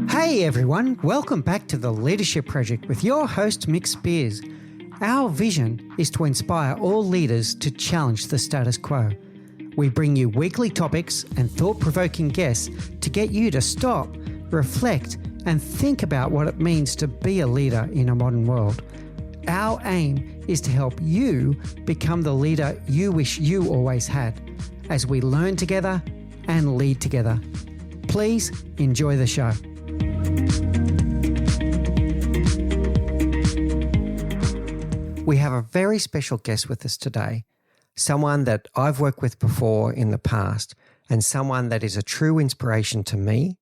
Hey everyone, welcome back to the Leadership Project with your host Mick Spears. Our vision is to inspire all leaders to challenge the status quo. We bring you weekly topics and thought-provoking guests to get you to stop, reflect, and think about what it means to be a leader in a modern world. Our aim is to help you become the leader you wish you always had, as we learn together and lead together. Please enjoy the show. We have a very special guest with us today, someone that I've worked with before in the past, and someone that is a true inspiration to me,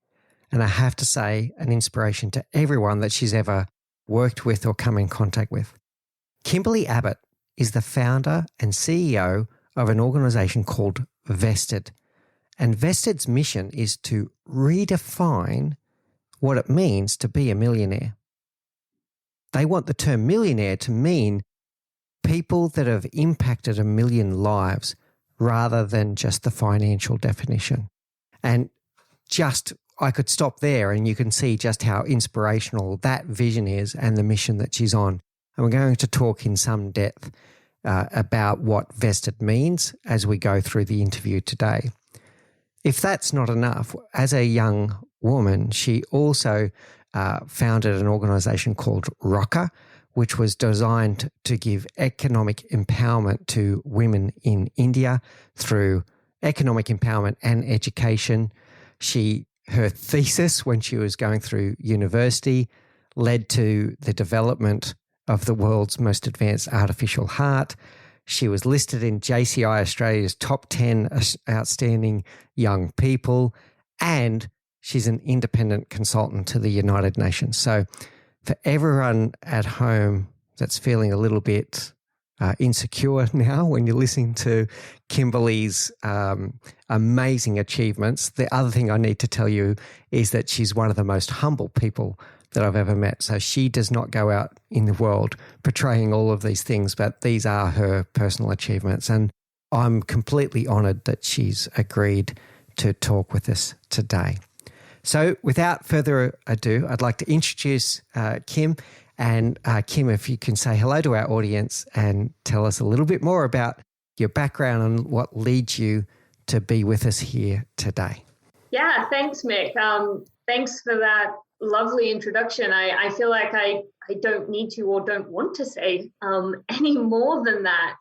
and I have to say an inspiration to everyone that she's ever worked with or come in contact with. Kimberley Abbott is the founder and CEO of an organization called Vested. And Vested's mission is to redefine what it means to be a millionaire. They want the term millionaire to mean people that have impacted 1 million lives rather than just the financial definition. And I could stop there and you can see just how inspirational that vision is and the mission that she's on. And we're going to talk in some depth about what Vested means as we go through the interview today. If that's not enough, as a young woman, she also founded an organization called Rocker, which was designed to give economic empowerment to women in India through economic empowerment and education. Her thesis when she was going through university led to the development of the world's most advanced artificial heart. She was listed in JCI Australia's top 10 outstanding young people, and she's an independent consultant to the United Nations. So for everyone at home that's feeling a little bit insecure now when you're listening to Kimberley's amazing achievements, the other thing I need to tell you is that she's one of the most humble people that I've ever met. So she does not go out in the world portraying all of these things, but these are her personal achievements. And I'm completely honored that she's agreed to talk with us today. So without further ado, I'd like to introduce Kim. And Kim, if you can say hello to our audience and tell us a little bit more about your background and what leads you to be with us here today. Yeah, thanks, Mick. Thanks for that lovely introduction. I feel like I don't need to or don't want to say any more than that.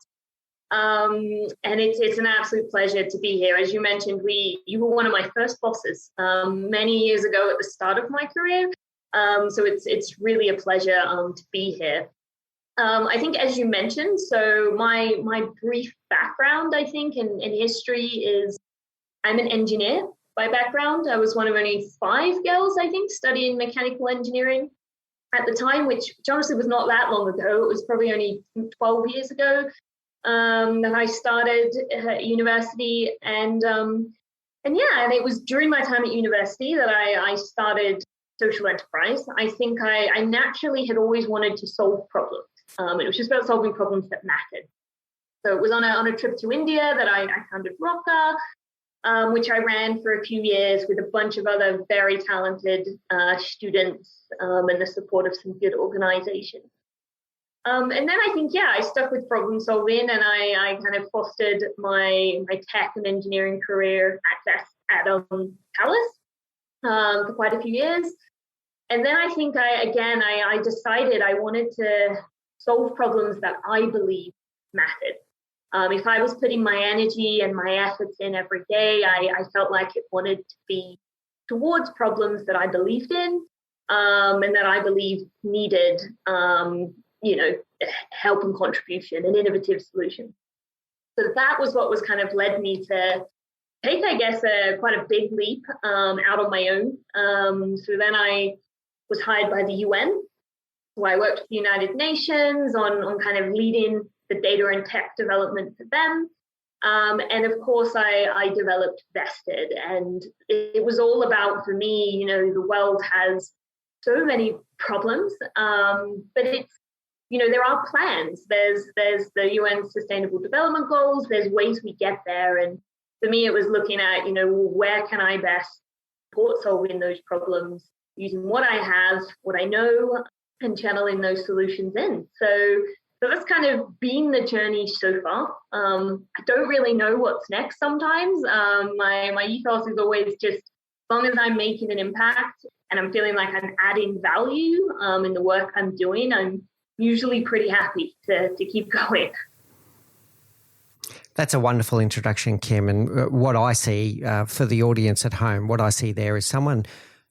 And it's an absolute pleasure to be here. As you mentioned, you were one of my first bosses many years ago at the start of my career. So it's really a pleasure to be here. I think, as you mentioned, so my brief background, I think, in history is I'm an engineer by background. I was one of only 5 girls, I think, studying mechanical engineering at the time, which honestly was not that long ago. It was probably only 12 years ago that I started at university. And it was during my time at university that I started social enterprise. I think I naturally had always wanted to solve problems. It was just about solving problems that mattered. So it was on a trip to India that I founded Rocker, which I ran for a few years with a bunch of other very talented students and the support of some good organizations. And then I think, I stuck with problem solving, and I kind of fostered my tech and engineering career at CPAS for quite a few years. And then I think I decided I wanted to solve problems that I believe mattered. If I was putting my energy and my efforts in every day, I felt like it wanted to be towards problems that I believed in and that I believed needed, help and contribution and innovative solutions. So that was what was kind of led me to take, I guess, quite a big leap out on my own. So then I was hired by the UN. So I worked with the United Nations on kind of leading the data and tech development for them. And of course, I developed Vested. And it was all about, for me, the world has so many problems, but it's, there are plans. There's the UN Sustainable Development Goals. There's ways we get there. And for me, it was looking at, where can I best support solving those problems using what I have, what I know, and channeling those solutions in. So that's kind of been the journey so far. I don't really know what's next sometimes. My ethos is always just, as long as I'm making an impact and I'm feeling like I'm adding value in the work I'm doing, I'm usually pretty happy to keep going. That's a wonderful introduction, Kim. And what I see for the audience at home, what I see there is someone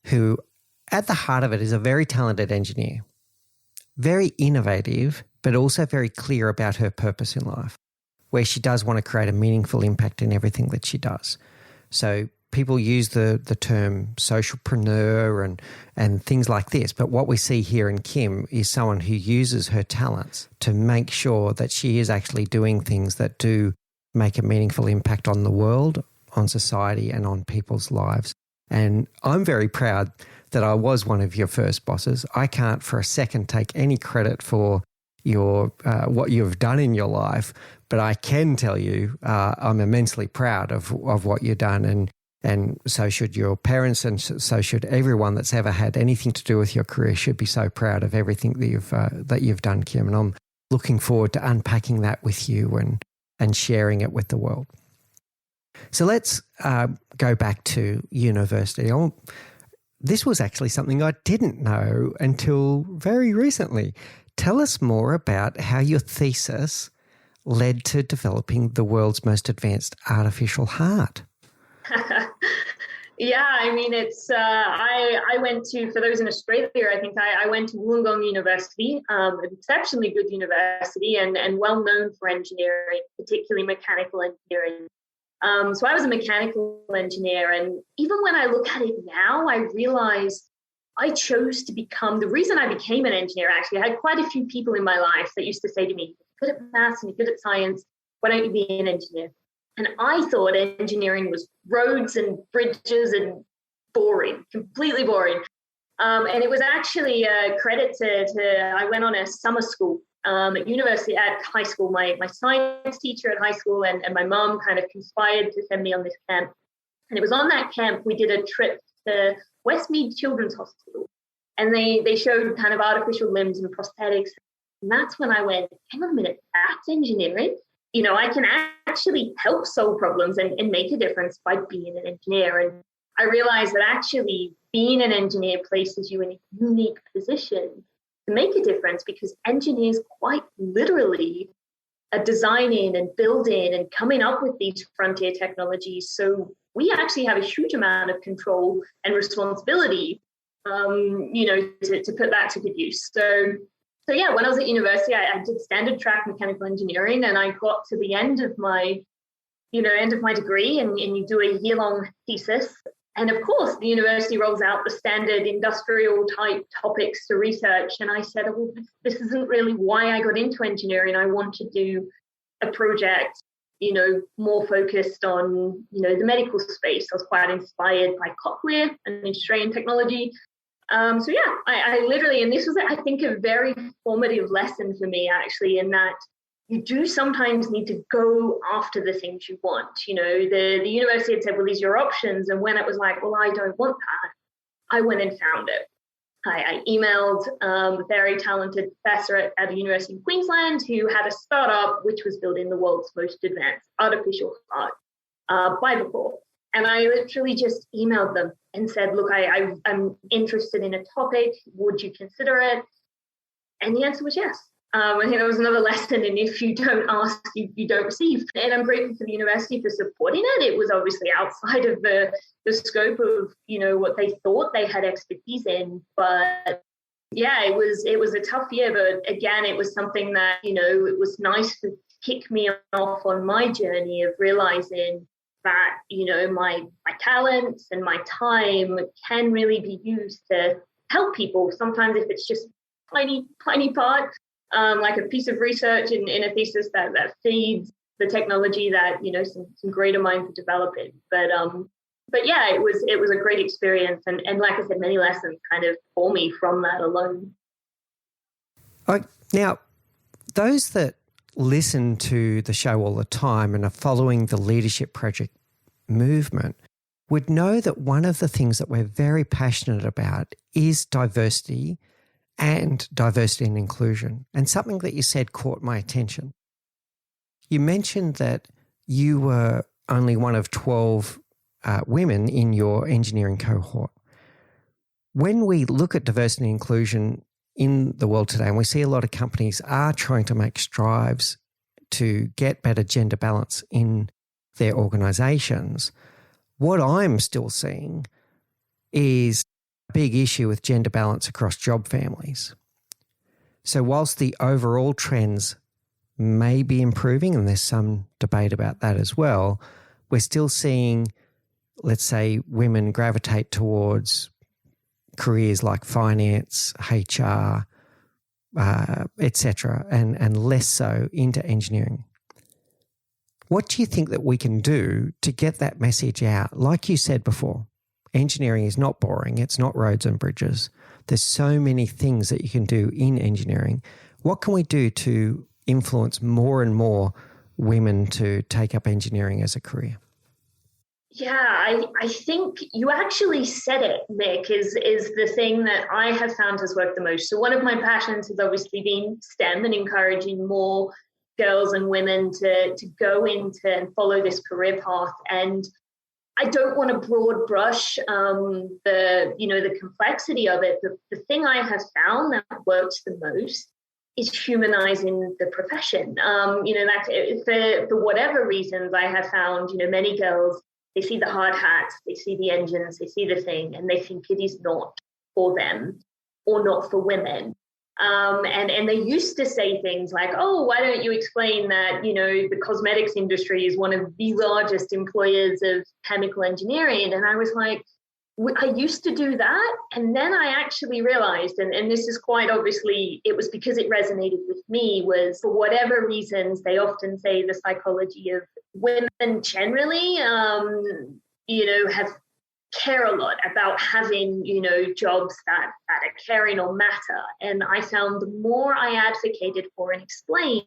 who, at the heart of it, is a very talented engineer, very innovative, but also very clear about her purpose in life, where she does want to create a meaningful impact in everything that she does. So people use the term socialpreneur and things like this. But what we see here in Kim is someone who uses her talents to make sure that she is actually doing things that do make a meaningful impact on the world, on society, and on people's lives. And I'm very proud that I was one of your first bosses. I can't for a second take any credit for your what you've done in your life, but I can tell you I'm immensely proud of what you've done, and so should your parents, and so should everyone that's ever had anything to do with your career should be so proud of everything that you've done, Kim. And I'm looking forward to unpacking that with you and sharing it with the world. So let's go back to university. This was actually something I didn't know until very recently. Tell us more about how your thesis led to developing the world's most advanced artificial heart. Yeah, I mean, it's I went to, for those in Australia, I think I went to Wollongong University, an exceptionally good university and well known for engineering, particularly mechanical engineering. So I was a mechanical engineer, and even when I look at it now, I realize I chose to become, the reason I became an engineer, actually, I had quite a few people in my life that used to say to me, you're good at maths and you're good at science, why don't you be an engineer? And I thought engineering was roads and bridges and boring, completely boring. And it was actually a credit to I went on a summer school at university, at high school. My science teacher at high school and my mom kind of conspired to send me on this camp. And it was on that camp we did a trip to Westmead Children's Hospital. And they showed kind of artificial limbs and prosthetics. And that's when I went, hang on a minute, that's engineering. I can actually help solve problems and make a difference by being an engineer. And I realized that actually being an engineer places you in a unique position to make a difference, because engineers quite literally are designing and building and coming up with these frontier technologies. So we actually have a huge amount of control and responsibility, to put that to good use. So yeah, when I was at university, I did standard track mechanical engineering, and I got to the end of my degree, and you do a year-long thesis. And of course, the university rolls out the standard industrial type topics to research. And I said, well, this isn't really why I got into engineering. I want to do a project, more focused on, the medical space. I was quite inspired by cochlear and Australian technology. So yeah, I literally, and this was, I think, a very formative lesson for me, actually, in that you do sometimes need to go after the things you want. The university had said, well, these are your options. And when it was like, well, I don't want that, I went and found it. I emailed a very talented professor at the University of Queensland who had a startup which was building the world's most advanced artificial heart by before. And I literally just emailed them and said, look, I'm interested in a topic. Would you consider it? And the answer was yes. I think that was another lesson. And if you don't ask, you don't receive. And I'm grateful for the university for supporting it. It was obviously outside of the scope of, what they thought they had expertise in. But yeah, it was a tough year. But again, it was something that, it was nice to kick me off on my journey of realizing that, my talents and my time can really be used to help people. Sometimes if it's just tiny part, like a piece of research in a thesis that feeds the technology that, some greater minds are developing. But yeah, it was a great experience. And like I said, many lessons kind of for me from that alone. Now, those that listen to the show all the time and are following the Leadership Project movement would know that one of the things that we're very passionate about is diversity and inclusion. And something that you said caught my attention. You mentioned that you were only one of 12 women in your engineering cohort. When we look at diversity and inclusion in the world today, and we see a lot of companies are trying to make strides to get better gender balance in their organizations, what I'm still seeing is a big issue with gender balance across job families. So whilst the overall trends may be improving, and there's some debate about that as well, we're still seeing, let's say, women gravitate towards careers like finance, HR, etc., and less so into engineering. What do you think that we can do to get that message out? Like you said before, engineering is not boring. It's not roads and bridges. There's so many things that you can do in engineering. What can we do to influence more and more women to take up engineering as a career? Yeah, I think you actually said it, Nick, is the thing that I have found has worked the most. So one of my passions has obviously been STEM and encouraging more girls and women to go into and follow this career path. And I don't want to broad brush the complexity of it. The thing I have found that works the most is humanizing the profession. That for whatever reasons, I have found, many girls, they see the hard hats, they see the engines, they see the thing, and they think it is not for them or not for women. And they used to say things like, oh, why don't you explain that, the cosmetics industry is one of the largest employers of chemical engineering. And I was like, I used to do that. And then I actually realized, and this is quite obviously, it was because it resonated with me, was for whatever reasons, they often say the psychology of women generally, care a lot about having, jobs that are caring or matter. And I found the more I advocated for and explained,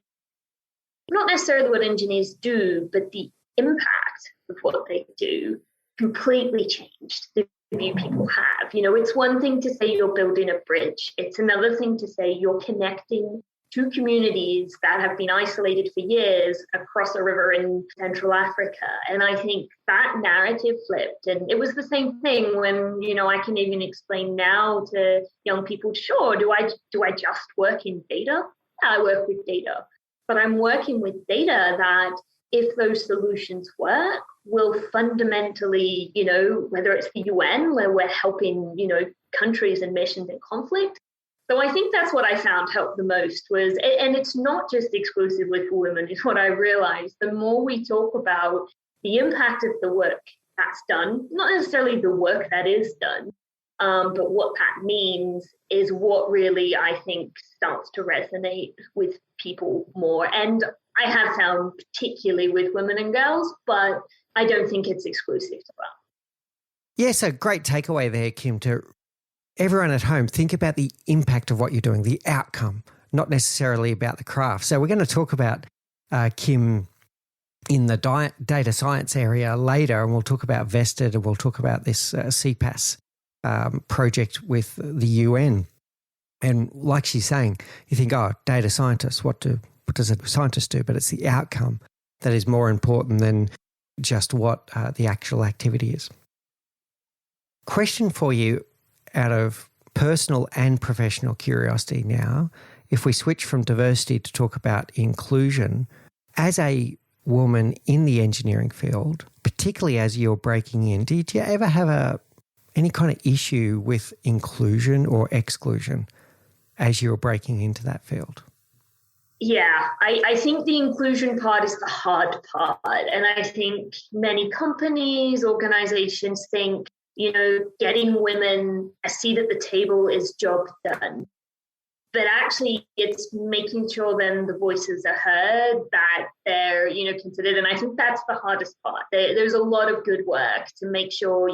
not necessarily what engineers do, but the impact of what they do completely changed the view people have. It's one thing to say you're building a bridge. It's another thing to say you're connecting two communities that have been isolated for years across a river in Central Africa. And I think that narrative flipped. And it was the same thing when, I can even explain now to young people, sure, do I just work in data? Yeah, I work with data. But I'm working with data that, if those solutions work, will fundamentally, whether it's the UN, where we're helping, countries and missions in conflict. So I think that's what I found helped the most was, and it's not just exclusively for women, is what I realized. The more we talk about the impact of the work that's done, not necessarily the work that is done, but what that means is what really, I think, starts to resonate with people more. And I have found particularly with women and girls, but I don't think it's exclusive to that. Yeah, so great takeaway there, Kim, to everyone at home, think about the impact of what you're doing, the outcome, not necessarily about the craft. So we're going to talk about Kim in the data science area later, and we'll talk about Vested, and we'll talk about this CPAS project with the UN. And like she's saying, you think, oh, data scientists, what does a scientist do? But it's the outcome that is more important than just what the actual activity is. Question for you out of personal and professional curiosity now, if we switch from diversity to talk about inclusion, as a woman in the engineering field, particularly as you're breaking in, did you ever have any kind of issue with inclusion or exclusion as you're breaking into that field? Yeah, I think the inclusion part is the hard part. And I think many companies, organizations think, getting women a seat at the table is job done. But actually, it's making sure then the voices are heard, that they're, considered. And I think that's the hardest part. There's a lot of good work to make sure,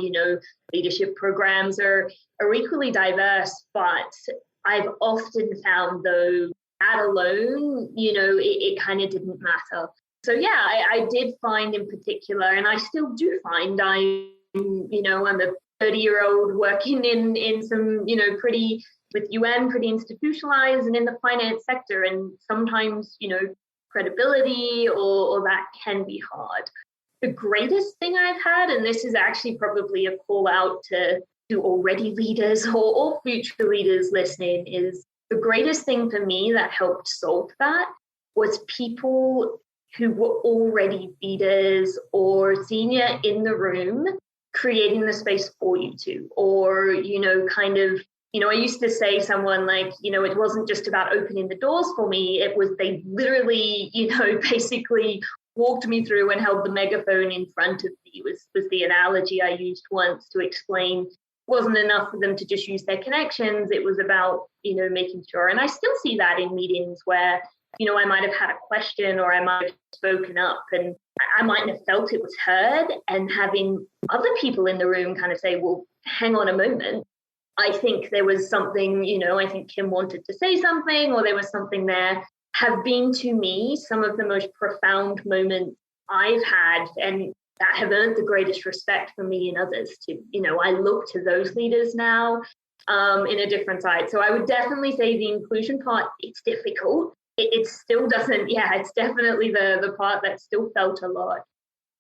leadership programs are equally diverse. But I've often found, though, that alone, it kind of didn't matter. So yeah, I did find in particular, and I still do find I'm a 30-year-old working in some, pretty with UN, pretty institutionalized and in the finance sector. And sometimes, credibility or that can be hard. The greatest thing I've had, and this is actually probably a call out to already leaders or future leaders listening, is the greatest thing for me that helped solve that was people who were already leaders or senior in the room creating the space for you to, or, I used to say someone like, it wasn't just about opening the doors for me. It was they literally, basically walked me through and held the megaphone in front of me was the analogy I used once to explain. It wasn't enough for them to just use their connections. It was about, making sure. And I still see that in meetings where, I might have had a question or I might have spoken up and I mightn't have felt it was heard, and having other people in the room kind of say, well, hang on a moment. I think there was something, I think Kim wanted to say something, or there was something there, have been to me some of the most profound moments I've had, and that have earned the greatest respect from me and others too. I look to those leaders now in a different side. So I would definitely say the inclusion part, it's difficult. It still doesn't, it's definitely the part that still felt a lot.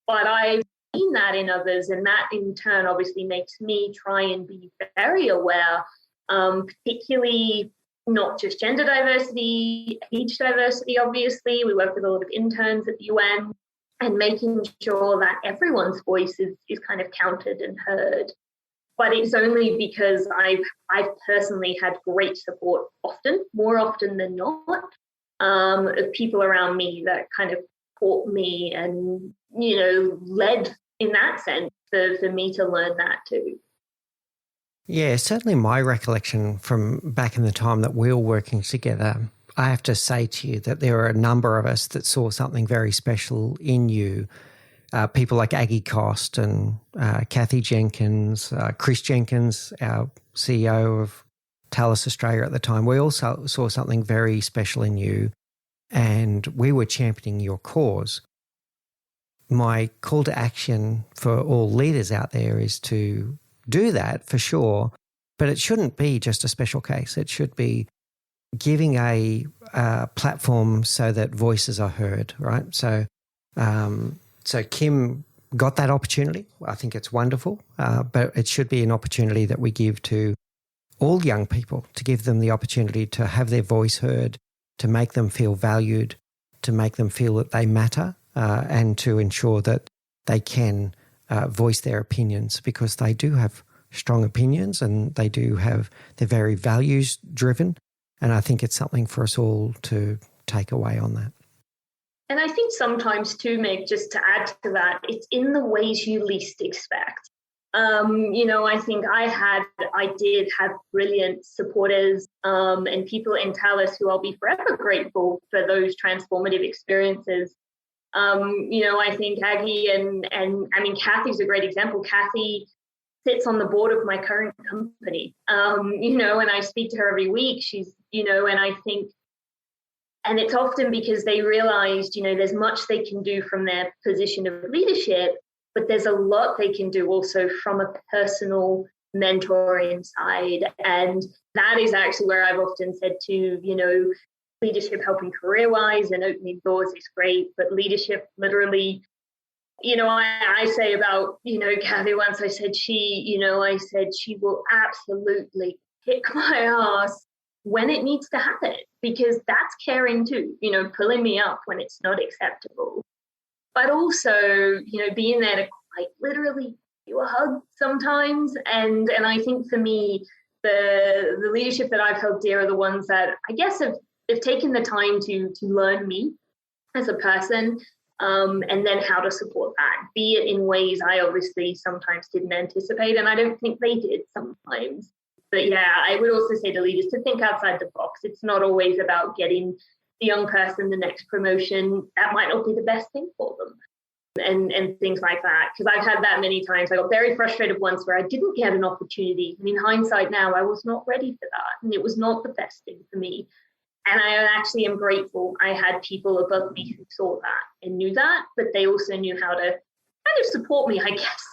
But I've seen that in others, and that in turn obviously makes me try and be very aware, particularly not just gender diversity, age diversity, obviously. We work with a lot of interns at the UN, and making sure that everyone's voice is kind of counted and heard. But it's only because I've personally had great support often, more often than not, of people around me that kind of taught me and, led in that sense for me to learn that too. Yeah, certainly my recollection from back in the time that we were working together, I have to say to you that there were a number of us that saw something very special in you. People like Aggie Cost and Kathy Jenkins, Chris Jenkins, our CEO of Talus Australia at the time. We also saw something very special in you, and we were championing your cause. My call to action for all leaders out there is to do that for sure, but it shouldn't be just a special case. It should be giving a platform so that voices are heard, right? So Kim got that opportunity. I think it's wonderful, but it should be an opportunity that we give to all young people, to give them the opportunity to have their voice heard, to make them feel valued, to make them feel that they matter, and to ensure that they can voice their opinions, because they do have strong opinions and they're very values driven. And I think it's something for us all to take away on that. And I think sometimes too, Meg, just to add to that, it's in the ways you least expect. I think I did have brilliant supporters and people in Talus who I'll be forever grateful for those transformative experiences. I think Aggie and Kathy's a great example. Kathy sits on the board of my current company, and I speak to her every week. She's, and I think, and it's often because they realized, there's much they can do from their position of leadership, but there's a lot they can do also from a personal mentoring side. And that is actually where I've often said to, leadership helping career-wise and opening doors is great, but leadership literally, I say about, Kathy once, I said she will absolutely kick my ass when it needs to happen, because that's caring too, pulling me up when it's not acceptable. But also, being there to quite literally do a hug sometimes. And I think for me, the leadership that I've held dear are the ones that I guess have taken the time to learn me as a person, and then how to support that, be it in ways I obviously sometimes didn't anticipate, and I don't think they did sometimes. But yeah, I would also say to leaders to think outside the box. It's not always about getting the young person the next promotion. That might not be the best thing for them. And things like that. Because I've had that many times. I got very frustrated once where I didn't get an opportunity. And in hindsight now, I was not ready for that. And it was not the best thing for me. And I actually am grateful I had people above me who saw that and knew that, but they also knew how to kind of support me, I guess,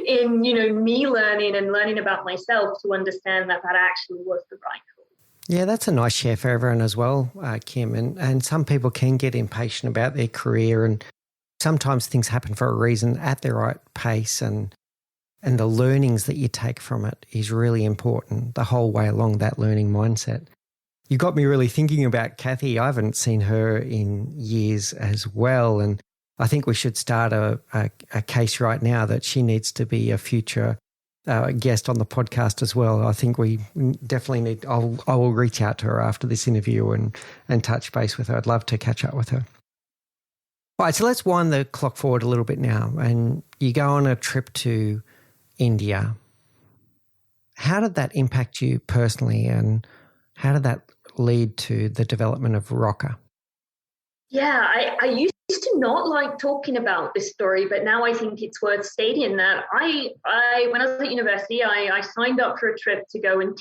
in me learning and learning about myself to understand that actually was the right call. Yeah, that's a nice share for everyone as well, Kim. And some people can get impatient about their career, and sometimes things happen for a reason at the right pace, and the learnings that you take from it is really important the whole way along, that learning mindset. You got me really thinking about Kathy. I haven't seen her in years as well, and I think we should start a case right now that she needs to be a future guest on the podcast as well. I think we definitely need. I will reach out to her after this interview and touch base with her. I'd love to catch up with her. All right, so let's wind the clock forward a little bit now, and you go on a trip to India. How did that impact you personally, and how did that lead to the development of Rocker? Yeah, I used to not like talking about this story, but now I think it's worth stating that I when I was at university, I signed up for a trip to go and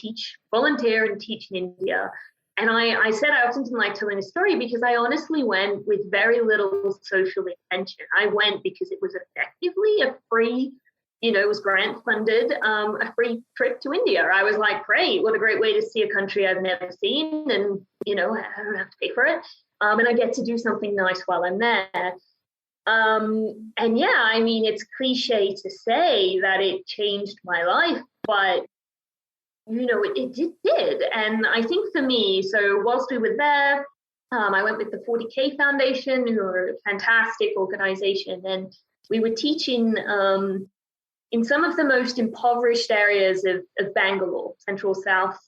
volunteer and teach in India. And I said I often didn't like telling a story because I honestly went with very little social intention. I went because it was effectively a free, it was grant funded, a free trip to India. I was like, great, what a great way to see a country I've never seen. And, I don't have to pay for it. And I get to do something nice while I'm there. And yeah, I mean, it's cliche to say that it changed my life, but, it did. And I think for me, so whilst we were there, I went with the 40K Foundation, who are a fantastic organization. And we were teaching in some of the most impoverished areas of Bangalore, central south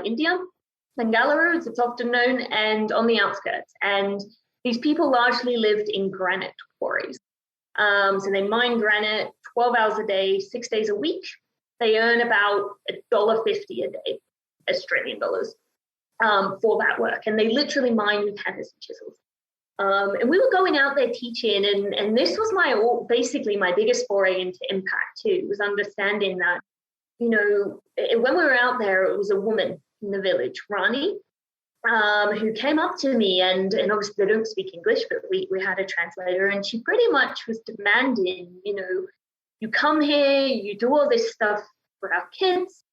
India, Bengaluru, as it's often known, and on the outskirts. And these people largely lived in granite quarries. So they mine granite 12 hours a day, 6 days a week. They earn about $1.50 a day, Australian dollars, for that work. And they literally mine with hammers and chisels. And we were going out there teaching, and this was basically my biggest foray into impact too, was understanding that, when we were out there, it was a woman in the village, Rani, who came up to me, and obviously they don't speak English, but we had a translator, and she pretty much was demanding, you come here, you do all this stuff for our kids,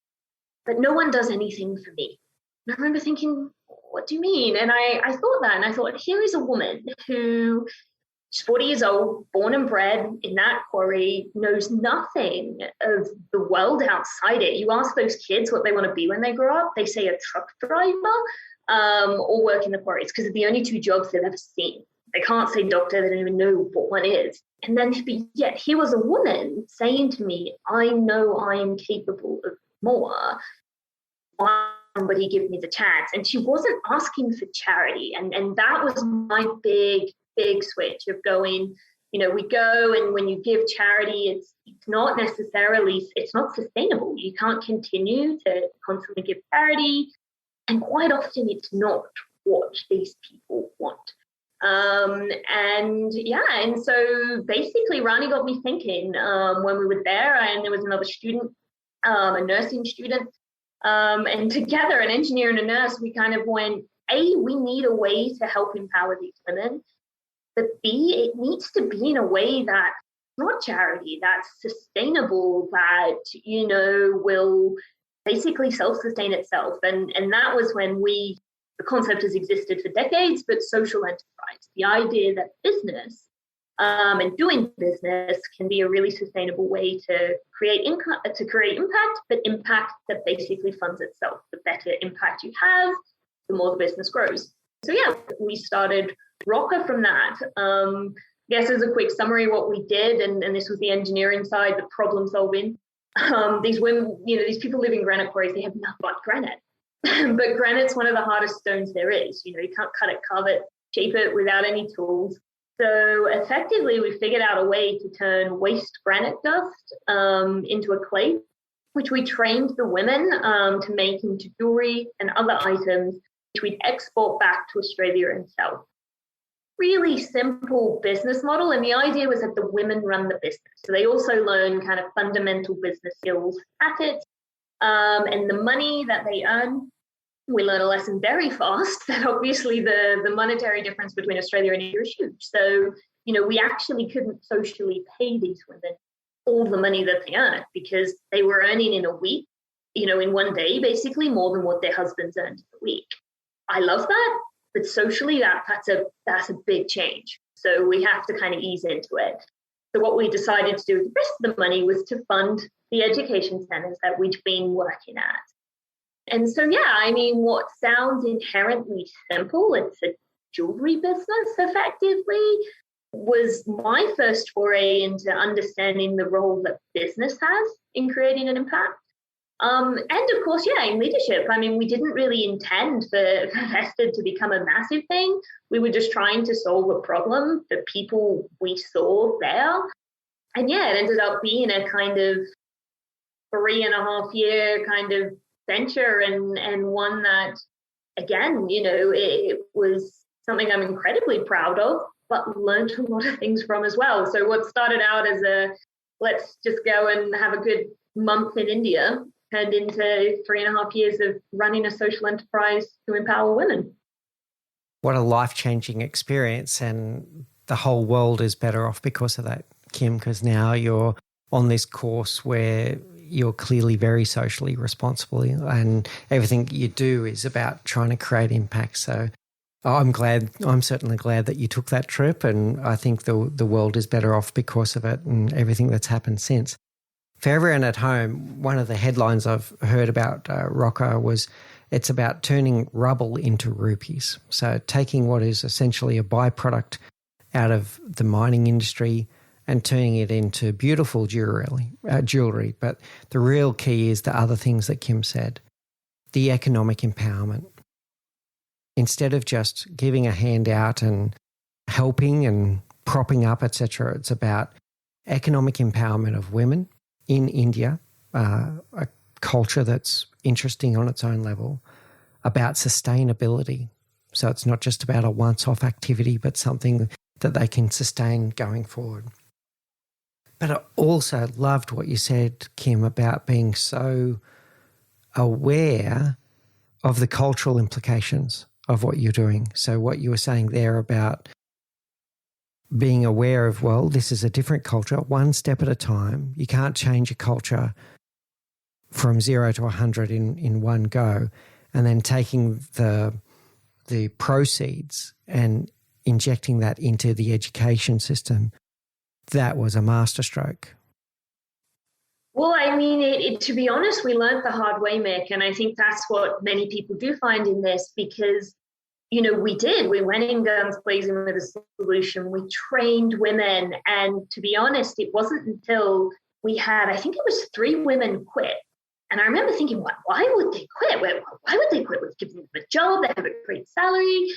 but no one does anything for me. And I remember thinking, what do you mean? And I thought that, and I thought, here is a woman who is 40 years old, born and bred in that quarry, knows nothing of the world outside it. You ask those kids what they want to be when they grow up, they say a truck driver or work in the quarries, because it's the only two jobs they've ever seen. They can't say doctor, they don't even know what one is. And then, yet here was a woman saying to me, I know I am capable of more. Why somebody give me the chance? And she wasn't asking for charity. And that was my big switch of going, we go, and when you give charity, it's not sustainable. You can't continue to constantly give charity. And quite often it's not what these people want. And so basically Rani got me thinking when we were there, and there was another student, a nursing student, and together, an engineer and a nurse, we kind of went, A, we need a way to help empower these women, but B, it needs to be in a way that's not charity, that's sustainable, that, will basically self-sustain itself. And that was when the concept has existed for decades, but social enterprise, the idea that business and doing business can be a really sustainable way to create income, to create impact, but impact that basically funds itself. The better impact you have, the more the business grows. So yeah, we started Rocker from that. I guess as a quick summary, what we did, and this was the engineering side, the problem solving. These women, these people live in granite quarries, they have nothing but granite. But granite's one of the hardest stones there is. You can't cut it, carve it, shape it without any tools. So effectively, we figured out a way to turn waste granite dust into a clay, which we trained the women to make into jewelry and other items, which we'd export back to Australia and sell. Really simple business model. And the idea was that the women run the business. So they also learn kind of fundamental business skills at it. And the money that they earn, we learn a lesson very fast that obviously the monetary difference between Australia and India is huge. So, we actually couldn't socially pay these women all the money that they earned because they were earning in a week, in one day, basically more than what their husbands earned in a week. I love that, but socially that's a big change. So we have to kind of ease into it. So what we decided to do with the rest of the money was to fund the education centers that we'd been working at. And so, what sounds inherently simple, it's a jewelry business effectively, was my first foray into understanding the role that business has in creating an impact. And of course, in leadership. We didn't really intend for Vested to become a massive thing. We were just trying to solve a problem for people we saw there. And it ended up being a kind of 3.5-year kind of venture and one that, again, it was something I'm incredibly proud of, but learned a lot of things from as well. So what started out as let's just go and have a good month in India turned into 3.5 years of running a social enterprise to empower women. What a life-changing experience, and the whole world is better off because of that, Kim, because now you're on this course where you're clearly very socially responsible and everything you do is about trying to create impact. So I'm certainly glad that you took that trip, and I think the world is better off because of it and everything that's happened since. For everyone at home, one of the headlines I've heard about Rocca was it's about turning rubble into rupees. So taking what is essentially a byproduct out of the mining industry and turning it into beautiful jewelry. But the real key is the other things that Kim said, the economic empowerment. Instead of just giving a handout and helping and propping up, etc., it's about economic empowerment of women in India, a culture that's interesting on its own level, about sustainability. So it's not just about a once-off activity, but something that they can sustain going forward. But I also loved what you said, Kim, about being so aware of the cultural implications of what you're doing. So what you were saying there about being aware of, well, this is a different culture, one step at a time. You can't change a culture from 0 to 100 in one go, and then taking the proceeds and injecting that into the education system. That was a masterstroke. Well, to be honest, we learned the hard way, Mick, and I think that's what many people do find in this because, we went in guns blazing with a solution. We trained women, and to be honest, it wasn't until we had, I think it was 3 women quit. And I remember thinking, why would they quit? Why would they quit? We've given them a job, they have a great salary.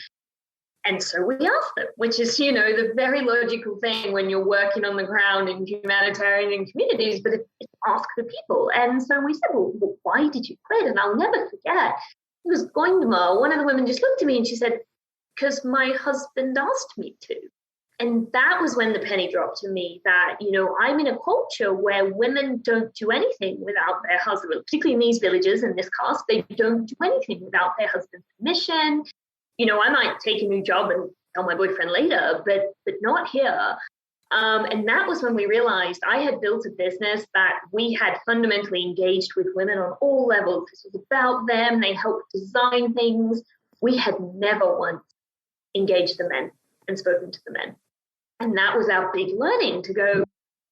And so we asked them, which is, the very logical thing when you're working on the ground in humanitarian communities, but it's ask the people. And so we said, well, why did you quit? And I'll never forget, it was Goindama. One of the women just looked at me and she said, because my husband asked me to. And that was when the penny dropped to me that, I'm in a culture where women don't do anything without their husband, particularly in these villages, in this caste, they don't do anything without their husband's permission. I might take a new job and tell my boyfriend later, but not here. And that was when we realized I had built a business that we had fundamentally engaged with women on all levels. This was about them. They helped design things. We had never once engaged the men and spoken to the men. And that was our big learning to go,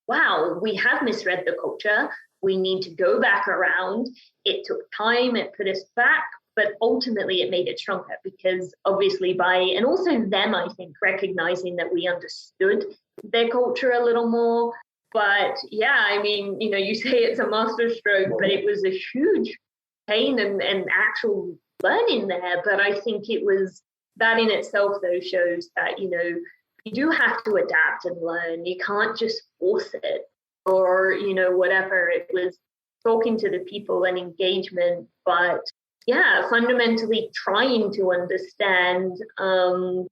wow, we have misread the culture. We need to go back around. It took time. It put us back. But ultimately it made it stronger because obviously and also them, I think, recognizing that we understood their culture a little more. But you say it's a masterstroke, but it was a huge pain and actual learning there. But I think it was that in itself, though, shows that, you do have to adapt and learn. You can't just force it or, whatever. It was talking to the people and engagement, but fundamentally trying to understand and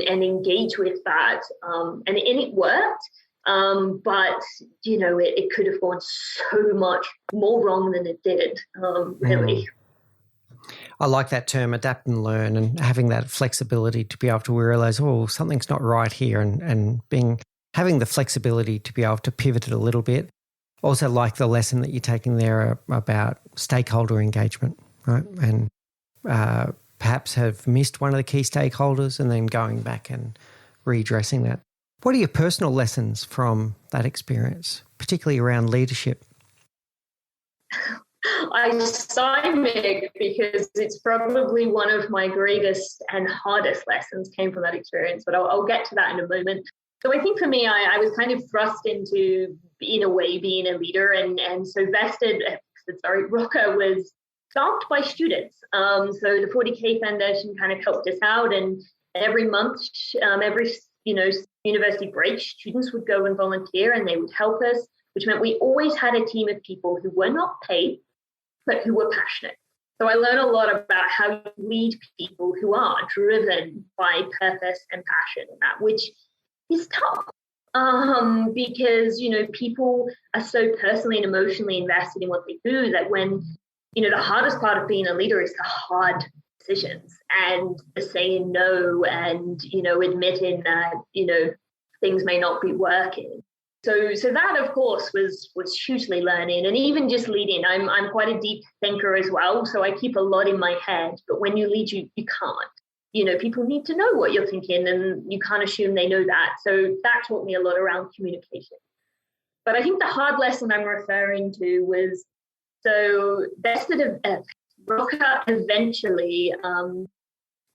engage with that. And it worked. But, it could have gone so much more wrong than it did, really. I like that term, adapt and learn, and having that flexibility to be able to realize, oh, something's not right here, and having the flexibility to be able to pivot it a little bit. Also like the lesson that you're taking there about stakeholder engagement, right? And perhaps have missed one of the key stakeholders and then going back and redressing that. What are your personal lessons from that experience, particularly around leadership? I sigh, Mick, because it's probably one of my greatest and hardest lessons came from that experience, but I'll get to that in a moment. So I think for me, I was kind of thrust into, in a way, being a leader, and so Rocker was staffed by students. So the 40K Foundation kind of helped us out, and every month, every university break, students would go and volunteer, and they would help us, which meant we always had a team of people who were not paid, but who were passionate. So I learned a lot about how you lead people who are driven by purpose and passion, and that, which is tough because, people are so personally and emotionally invested in what they do that when, the hardest part of being a leader is the hard decisions and the saying no and, admitting that, things may not be working. So that, of course, was hugely learning. And even just leading, I'm quite a deep thinker as well. So I keep a lot in my head. But when you lead, you can't. People need to know what you're thinking, and you can't assume they know that. So that taught me a lot around communication. But I think the hard lesson I'm referring to was, so Rocker eventually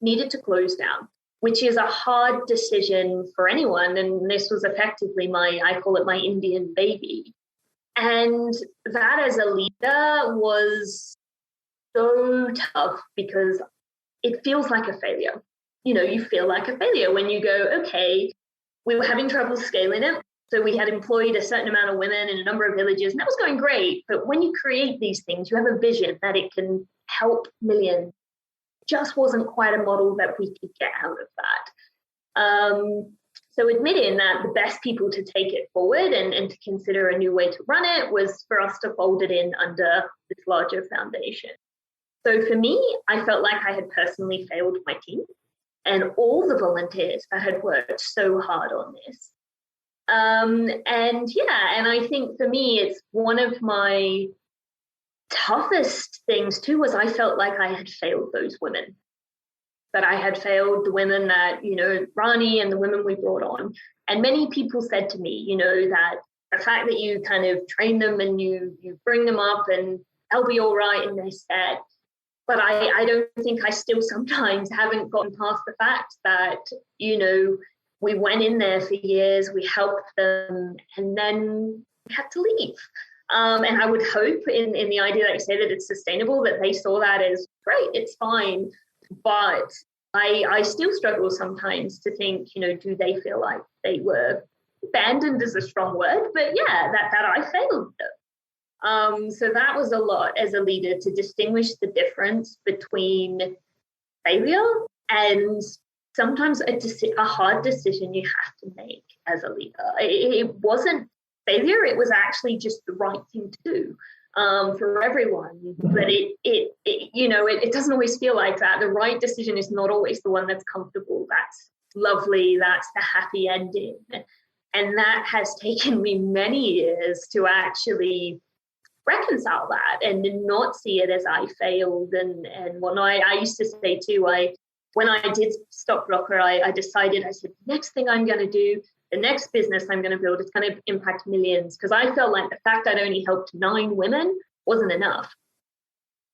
needed to close down, which is a hard decision for anyone. And this was effectively I call it my Indian baby. And that as a leader was so tough because it feels like a failure. You feel like a failure when you go, okay, we were having trouble scaling it. So we had employed a certain amount of women in a number of villages, and that was going great. But when you create these things, you have a vision that it can help millions. Just wasn't quite a model that we could get out of that. So admitting that the best people to take it forward and to consider a new way to run it was for us to fold it in under this larger foundation. So for me, I felt like I had personally failed my team and all the volunteers that had worked so hard on this. And I think for me, it's one of my toughest things too was I felt like I had failed those women, that I had failed the women that, Rani and the women we brought on. And many people said to me, that the fact that you kind of train them and you bring them up and they'll be all right in their stead. But I don't think I still sometimes haven't gotten past the fact that, we went in there for years, we helped them, and then we had to leave. And I would hope in the idea that you say that it's sustainable, that they saw that as great, it's fine. But I still struggle sometimes to think, do they feel like they were abandoned is a strong word, but yeah, that I failed them. So that was a lot as a leader to distinguish the difference between failure and sometimes a hard decision you have to make as a leader. It wasn't failure, it was actually just the right thing to do for everyone. But it doesn't always feel like that. The right decision is not always the one that's comfortable, that's lovely, that's the happy ending. And that has taken me many years to actually reconcile that and not see it as I failed. And when I used to say too, when I did stop Rocker, I decided, I said, the next thing I'm going to do, the next business I'm going to build is going to impact millions, because I felt like the fact I'd only helped 9 women wasn't enough.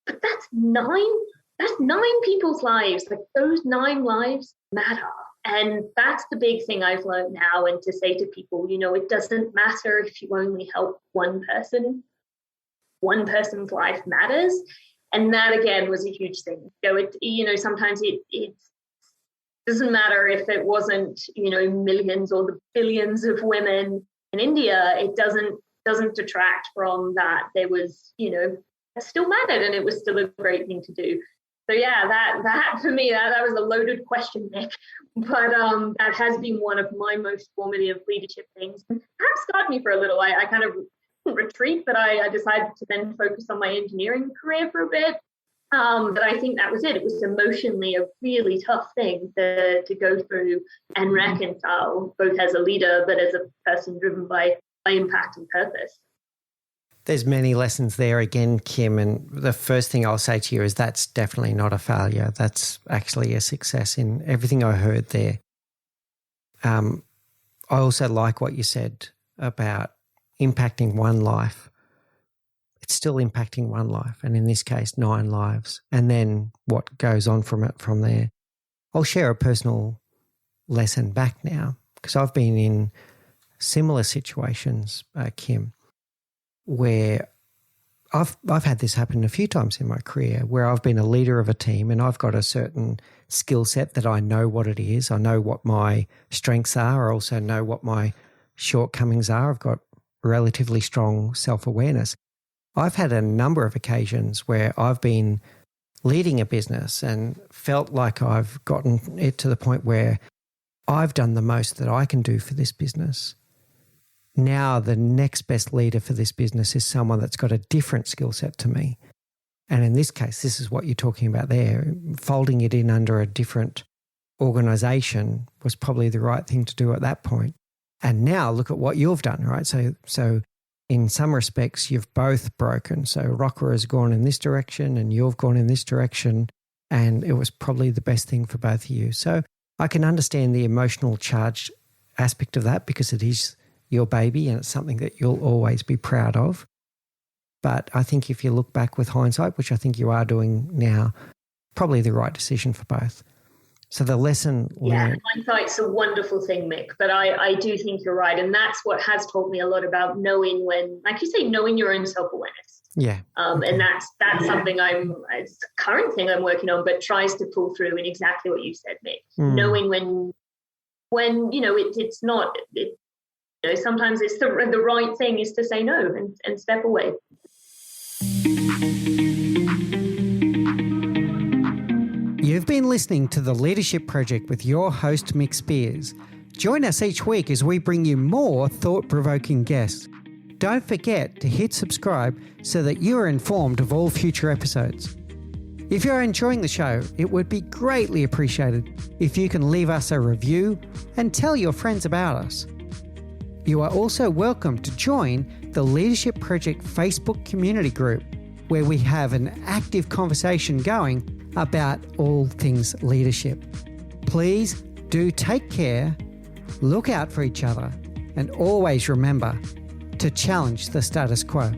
But that's nine people's lives. Like, those 9 lives matter. And that's the big thing I've learned now. And to say to people, it doesn't matter if you only help one person. One person's life matters. And that, again, was a huge thing. So sometimes it doesn't matter if it wasn't, millions or the billions of women in India. It doesn't detract from that. There was, it still mattered, and it was still a great thing to do. So yeah, that for me, that was a loaded question, Nick. But that has been one of my most formative leadership things. Perhaps scarred me for a little. I kind of retreat, but I decided to then focus on my engineering career for a bit. But I think that was it. It was emotionally a really tough thing to go through and reconcile, both as a leader, but as a person driven by impact and purpose. There's many lessons there again, Kim. And the first thing I'll say to you is that's definitely not a failure. That's actually a success in everything I heard there. I also like what you said about impacting one life. It's still impacting one life, and in this case, 9 lives, and then what goes on from it from there. I'll share a personal lesson back now, because I've been in similar situations, Kim, where I've had this happen a few times in my career, where I've been a leader of a team and I've got a certain skill set that I know what it is. I know what my strengths are. I also know what my shortcomings are. I've got relatively strong self-awareness. I've had a number of occasions where I've been leading a business and felt like I've gotten it to the point where I've done the most that I can do for this business. Now the next best leader for this business is someone that's got a different skill set to me. And in this case, this is what you're talking about there. Folding it in under a different organisation was probably the right thing to do at that point. And now look at what you've done, right? So in some respects, you've both broken. So Rocker has gone in this direction and you've gone in this direction, and it was probably the best thing for both of you. So I can understand the emotional charged aspect of that, because it is your baby and it's something that you'll always be proud of. But I think if you look back with hindsight, which I think you are doing now, probably the right decision for both. So the lesson learned. Hindsight's a wonderful thing, Mick, but I do think you're right. And that's what has taught me a lot about knowing when, like you say, knowing your own self-awareness. Yeah. Okay. And that's something it's a current thing I'm working on, but tries to pull through in exactly what you said, Mick. Knowing when it's not, sometimes it's the right thing is to say no and step away. You've been listening to The Leadership Project with your host, Mick Spears. Join us each week as we bring you more thought-provoking guests. Don't forget to hit subscribe so that you are informed of all future episodes. If you're enjoying the show, it would be greatly appreciated if you can leave us a review and tell your friends about us. You are also welcome to join the Leadership Project Facebook community group, where we have an active conversation going about all things leadership. Please do take care, look out for each other, and always remember to challenge the status quo.